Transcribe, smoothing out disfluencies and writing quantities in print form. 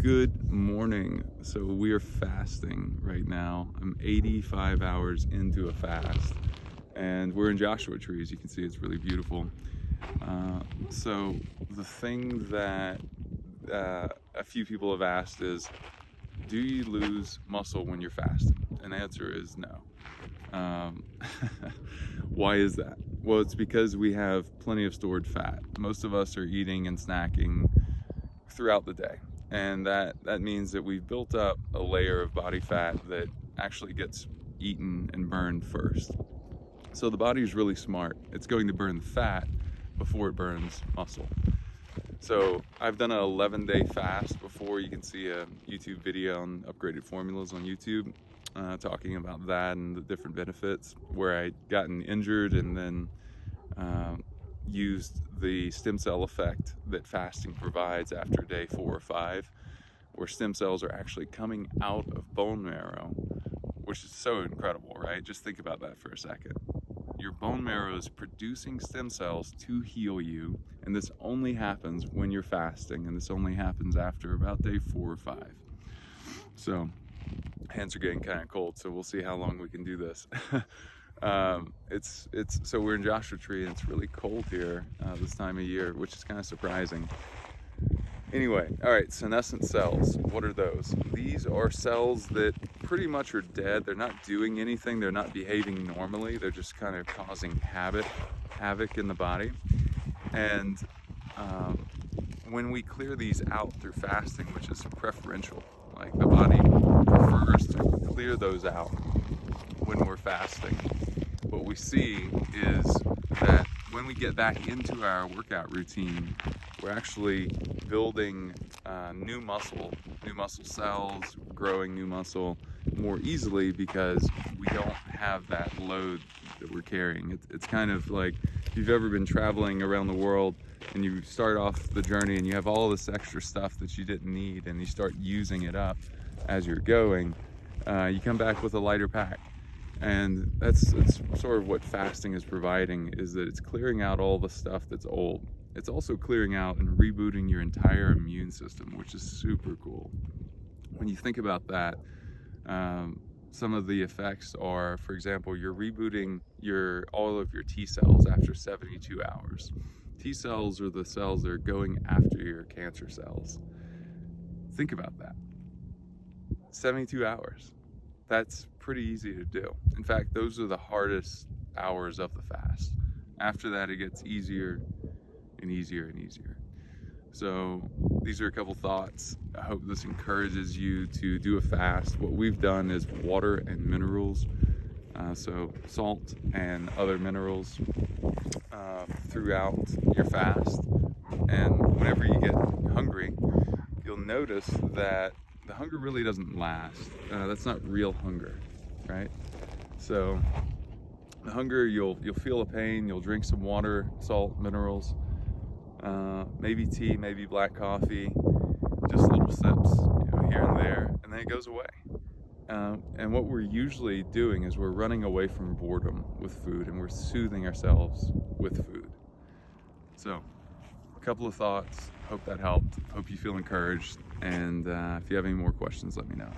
Good morning. So we are fasting right now. I'm 85 hours into a fast and we're in Joshua Tree. As you can see, it's really beautiful. So the thing that a few people have asked is, do you lose muscle when you're fasting? And the answer is no. Why is that? Well, it's because we have plenty of stored fat. Most of us are eating and snacking throughout the day. And that means that we've built up a layer of body fat that actually gets eaten and burned first. So the body is really smart. It's going to burn the fat before it burns muscle. So I've done an 11-day fast before. You can see a YouTube video on upgraded formulas on YouTube talking about that and the different benefits, where I'd gotten injured and then used the stem cell effect that fasting provides after day 4 or 5, where stem cells are actually coming out of bone marrow, which is so incredible, right? Just think about that for a second. Your bone marrow is producing stem cells to heal you, and this only happens when you're fasting, and this only happens after about day 4 or 5. So hands are getting kind of cold, so we'll see how long we can do this. So we're in Joshua Tree and it's really cold here this time of year, which is kind of surprising. Anyway, all right, senescent cells, what are those? These are cells that pretty much are dead. They're not doing anything. They're not behaving normally. They're just kind of causing havoc in the body. And when we clear these out through fasting, which is preferential, like the body prefers to clear those out when we're fasting, what we see is that when we get back into our workout routine, we're actually building new muscle cells, growing new muscle more easily because we don't have that load that we're carrying. It's kind of like if you've ever been traveling around the world and you start off the journey and you have all this extra stuff that you didn't need and you start using it up as you're going, you come back with a lighter pack. And that's sort of what fasting is providing, is that it's clearing out all the stuff that's old. It's also clearing out and rebooting your entire immune system, which is super cool. When you think about that, some of the effects are, for example, you're rebooting all of your T cells after 72 hours. T cells are the cells that are going after your cancer cells. Think about that. 72 hours. That's pretty easy to do. In fact, those are the hardest hours of the fast. After that, it gets easier and easier and easier. So these are a couple thoughts. I hope this encourages you to do a fast. What we've done is water and minerals, so salt and other minerals throughout your fast. And whenever you get hungry, you'll notice that the hunger really doesn't last. That's not real hunger, right? So the hunger, you'll feel a pain, you'll drink some water, salt, minerals, maybe tea, maybe black coffee, just little sips, here and there, and then it goes away. And what we're usually doing is we're running away from boredom with food, and we're soothing ourselves with food. So a couple of thoughts. Hope that helped. Hope you feel encouraged. And if you have any more questions, let me know.